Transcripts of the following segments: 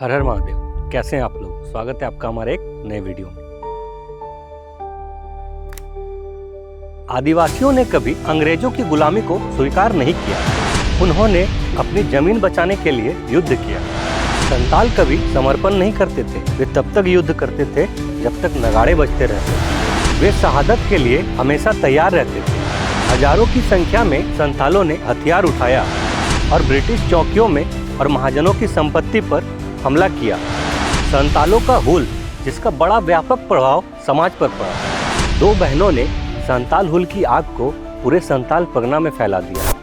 हर हर महादेव। कैसे हैं आप लोग? स्वागत है आपका हमारे एक नए वीडियो में। आदिवासियों ने कभी अंग्रेजों की गुलामी को स्वीकार नहीं किया। उन्होंने अपनी जमीन बचाने के लिए युद्ध किया। संताल कभी समर्पण नहीं करते थे। वे तब तक युद्ध करते थे जब तक नगाड़े बजते रहते। वे शहादत के लिए हमेशा तैयार रहते थे। हजारों की संख्या में संतालों ने हथियार उठाया और ब्रिटिश चौकियों में और महाजनों की संपत्ति पर हमला किया। संतालों का हुल, जिसका बड़ा व्यापक प्रभाव समाज पर पड़ा। दो बहनों ने संताल हुल की आग को पूरे संताल परगना में फैला दिया।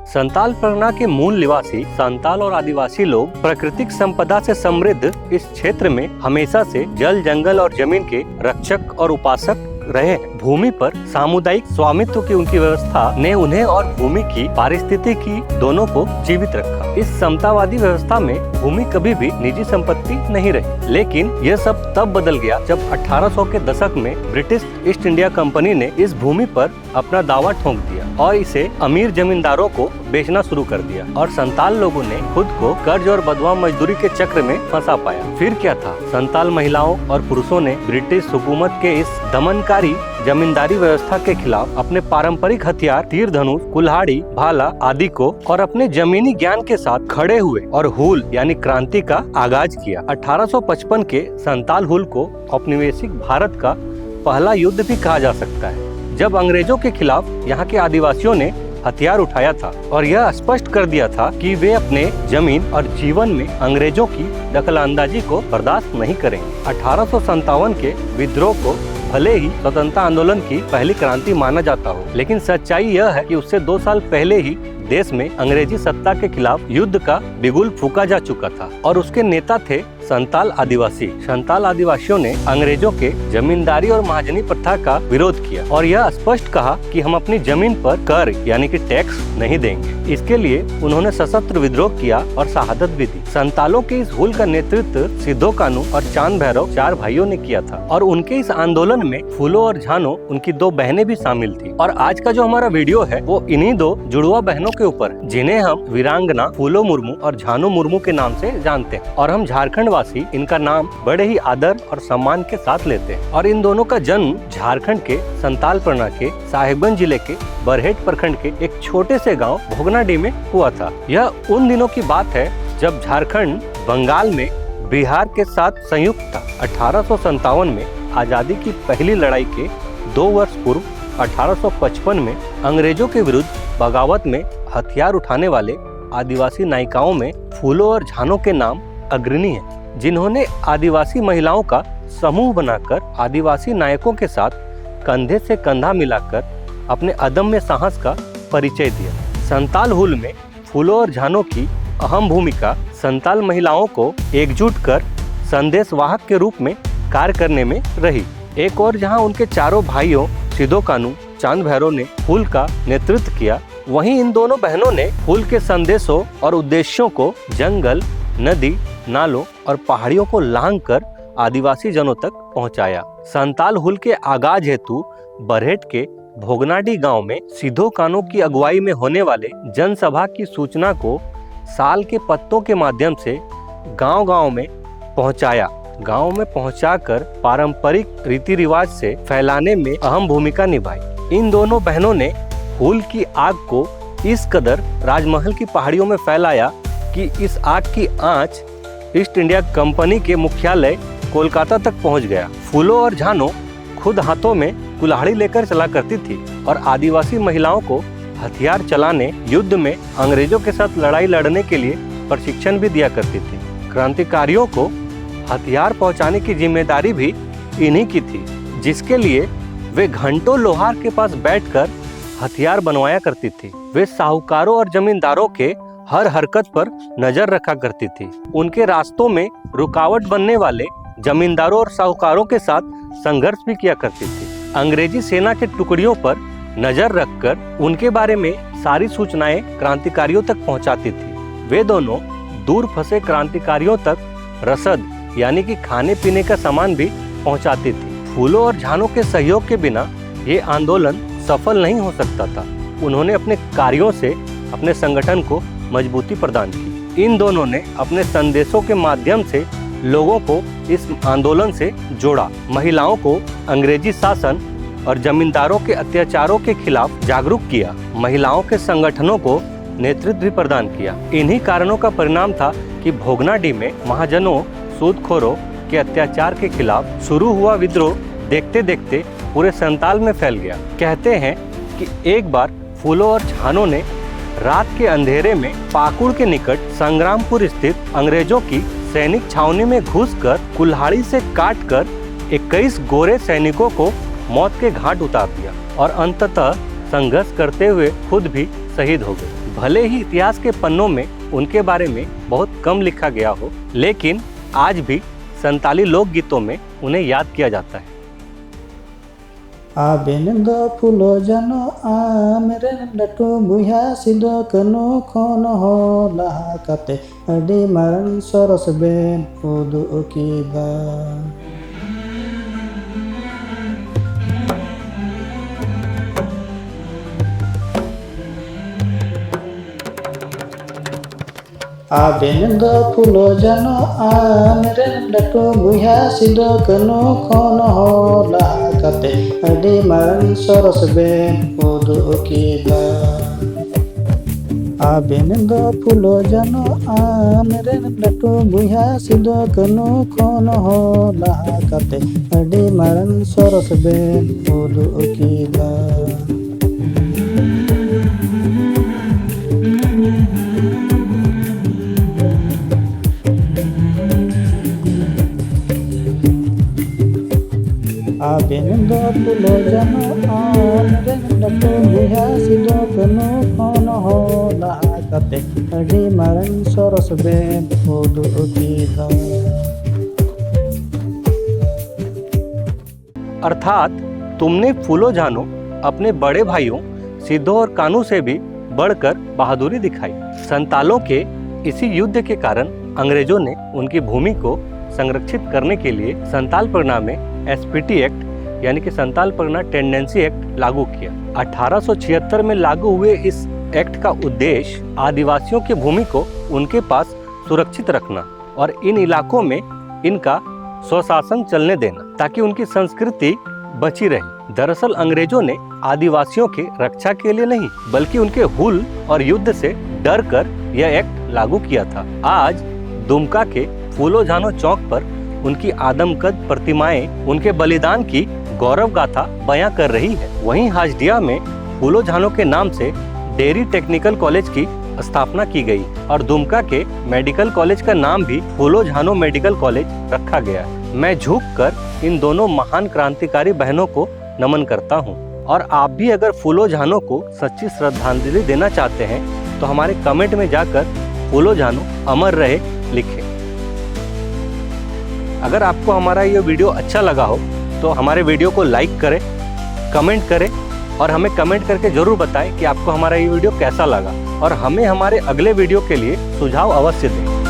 संताल परगना के मूल निवासी संताल और आदिवासी लोग प्राकृतिक संपदा से समृद्ध इस क्षेत्र में हमेशा से जल, जंगल और जमीन के रक्षक और उपासक रहे हैं। भूमि पर सामुदायिक स्वामित्व की उनकी व्यवस्था ने उन्हें और भूमि की पारिस्थितिकी दोनों को जीवित रखा। इस समतावादी व्यवस्था में भूमि कभी भी निजी संपत्ति नहीं रही। लेकिन यह सब तब बदल गया जब 1800 के दशक में ब्रिटिश ईस्ट इंडिया कंपनी ने इस भूमि पर अपना दावा ठोक दिया और इसे अमीर जमींदारों को बेचना शुरू कर दिया और संताल लोगों ने खुद को कर्ज और बदवा मजदूरी के चक्र में फंसा पाया। फिर क्या था? संताल महिलाओं और पुरुषों ने ब्रिटिश हुकूमत के इस दमनकारी जमींदारी व्यवस्था के खिलाफ अपने पारंपरिक हथियार तीर धनुष, कुल्हाड़ी, भाला आदि को और अपने जमीनी ज्ञान के साथ खड़े हुए और हुल यानी क्रांति का आगाज किया। 1855 के संताल हुल को औपनिवेशिक भारत का पहला युद्ध भी कहा जा सकता है, जब अंग्रेजों के खिलाफ यहाँ के आदिवासियों ने हथियार उठाया था और यह स्पष्ट कर दिया था कि वे अपने जमीन और जीवन में अंग्रेजों की दखलंदाजी को बर्दाश्त नहीं करेंगे। 1857 के विद्रोह को भले ही स्वतंत्रता आंदोलन की पहली क्रांति माना जाता हो, लेकिन सच्चाई यह है कि उससे 2 साल पहले ही देश में अंग्रेजी सत्ता के खिलाफ युद्ध का बिगुल फूका जा चुका था और उसके नेता थे संताल आदिवासी। संताल आदिवासियों ने अंग्रेजों के जमींदारी और महाजनी प्रथा का विरोध किया और यह स्पष्ट कहा कि हम अपनी जमीन पर कर यानी कि टैक्स नहीं देंगे। इसके लिए उन्होंने सशस्त्र विद्रोह किया और शहादत भी दी। संतालों के इस हुल का नेतृत्व सिद्धो कानू और चांद भैरव 4 भाइयों ने किया था और उनके इस आंदोलन में फूलो और झानो उनकी 2 बहनें भी शामिल थी। और आज का जो हमारा वीडियो है वो इन्हीं 2 जुड़वा बहनों के ऊपर, जिन्हें हम वीरांगना फूलो मुर्मू और झानो मुर्मू के नाम से जानते हैं और हम झारखंड वासी इनका नाम बड़े ही आदर और सम्मान के साथ लेते हैं। और इन दोनों का जन्म झारखंड के संताल परगना के साहिबगंज जिले के बरहेट प्रखंड के एक छोटे से गांव भोगनाडीह में हुआ था। यह उन दिनों की बात है जब झारखंड बंगाल में बिहार के साथ संयुक्त था। 1857 में आजादी की पहली लड़ाई के 2 वर्ष पूर्व 1855 में अंग्रेजों के विरुद्ध बगावत में हथियार उठाने वाले आदिवासी नायिकाओं में फूलो और झानो के नाम अग्रणी हैं, जिन्होंने आदिवासी महिलाओं का समूह बनाकर आदिवासी नायकों के साथ कंधे से कंधा मिलाकर अपने अदम्य साहस का परिचय दिया। संताल हुल में फूलो और झानो की अहम भूमिका संताल महिलाओं को एकजुट कर संदेशवाहक के रूप में कार्य करने में रही। एक और जहां उनके 4 भाइयों सिद्धो कानू, चांद भैरव ने हुल का नेतृत्व किया, वहीं इन दोनों बहनों ने हुल के संदेशों और उद्देश्यों को जंगल, नदी, नालों और पहाड़ियों को लांघकर आदिवासी जनों तक पहुंचाया। संताल हुल के आगाज हेतु बरहेट के भोगनाडीह गांव में सिद्धो कानू की अगुवाई में होने वाले जनसभा की सूचना को साल के पत्तों के माध्यम से गांव-गांव में पहुंचाया। गांव में पहुंचाकर पारंपरिक रीति रिवाज से फैलाने में अहम भूमिका निभाई। इन दोनों बहनों ने हुल की आग को इस कदर राजमहल की पहाड़ियों में फैलाया कि इस आग की आंच ईस्ट इंडिया कंपनी के मुख्यालय कोलकाता तक पहुंच गया। फूलो और झानो खुद हाथों में कुल्हाड़ी लेकर चला करती थी और आदिवासी महिलाओं को हथियार चलाने, युद्ध में अंग्रेजों के साथ लड़ाई लड़ने के लिए प्रशिक्षण भी दिया करती थी। क्रांतिकारियों को हथियार पहुंचाने की जिम्मेदारी भी इन्हीं की थी, जिसके लिए वे घंटों लोहार के पास बैठकर हथियार बनवाया करती थी। वे साहूकारों और जमींदारों के हर हरकत पर नजर रखा करती थी। उनके रास्तों में रुकावट बनने वाले जमींदारों और साहूकारों के साथ संघर्ष भी किया करती थी। अंग्रेजी सेना के टुकड़ियों पर नजर रखकर उनके बारे में सारी सूचनाएं क्रांतिकारियों तक पहुंचाती थी। वे दोनों दूर फंसे क्रांतिकारियों तक रसद यानी कि खाने पीने का सामान भी पहुंचाती थी। फूलों और झानों के सहयोग के बिना ये आंदोलन सफल नहीं हो सकता था। उन्होंने अपने कार्यों से अपने संगठन को मजबूती प्रदान की। इन दोनों ने अपने संदेशों के माध्यम से लोगों को इस आंदोलन से जोड़ा, महिलाओं को अंग्रेजी शासन और जमींदारों के अत्याचारों के खिलाफ जागरूक किया, महिलाओं के संगठनों को नेतृत्व भी प्रदान किया। इन्हीं कारणों का परिणाम था कि भोगनाडीह में महाजनों, सूदखोरों के अत्याचार के खिलाफ शुरू हुआ विद्रोह देखते देखते पूरे संताल में फैल गया। कहते हैं कि एक बार फूलों और झानों ने रात के अंधेरे में पाकुड़ के निकट संग्रामपुर स्थित अंग्रेजों की सैनिक छावनी में घुसकर कुल्हाड़ी से काटकर 21 गोरे सैनिकों को मौत के घाट उतार दिया और अंततः संघर्ष करते हुए खुद भी शहीद हो गए। भले ही इतिहास के पन्नों में उनके बारे में बहुत कम लिखा गया हो, लेकिन आज भी संताली लोकगीतों में उन्हें याद किया जाता है। आबेन दो फूलो जानो आमरे लटू बुहा सिदो कनो खोन हो लहा कते अडी मारन सरस बेन उदु उकीबा। आबेन दो फूलो जानो आमरे लटू बुहा सिदो कनो खोन हो लहा कते अडी मारन सरस बेन उदु उकीबा। आबेन दो फूलो जानो आमरे लटू बुहा सिदो कनो खोन हो लहा कते अडी मारन सरस बेन उदु उकीबा। आबेन दो फूलो जानो आमरे लटू बुहा सिदो कनो खोन हो लहा कते अडी मारन सरस बेन उदु उकीबा। अर्थात तुमने फूलो झानो अपने बड़े भाइयों सिद्धो और कानू से भी बढ़कर बहादुरी दिखाई। संतालों के इसी युद्ध के कारण अंग्रेजों ने उनकी भूमि को संरक्षित करने के लिए संताल परगना में एसपीटी एक्ट यानी कि संताल परगना टेंडेंसी एक्ट लागू किया। 1876 में लागू हुए इस एक्ट का उद्देश्य आदिवासियों की भूमि को उनके पास सुरक्षित रखना और इन इलाकों में इनका स्वशासन चलने देना ताकि उनकी संस्कृति बची रहे। दरअसल अंग्रेजों ने आदिवासियों के रक्षा के लिए नहीं बल्कि उनके हुल और युद्ध से डर कर यह एक्ट लागू किया था। आज दुमका के फूलो झानो चौक पर उनकी आदमकद प्रतिमाएं उनके बलिदान की गौरव गाथा बयां कर रही है। वहीं हाजडिया में फूलो झानो के नाम से डेयरी टेक्निकल कॉलेज की स्थापना की गई और दुमका के मेडिकल कॉलेज का नाम भी फूलो झानो मेडिकल कॉलेज रखा गया। मैं झुककर इन दोनों महान क्रांतिकारी बहनों को नमन करता हूं और आप भी अगर फूलो झानो को सच्ची श्रद्धांजलि देना चाहते हैं तो हमारे कमेंट में जाकर फूलो झानो अमर रहे लिखें। अगर आपको हमारा ये वीडियो अच्छा लगा हो तो हमारे वीडियो को लाइक करें, कमेंट करें और हमें कमेंट करके जरूर बताएं कि आपको हमारा ये वीडियो कैसा लगा और हमें हमारे अगले वीडियो के लिए सुझाव अवश्य दें।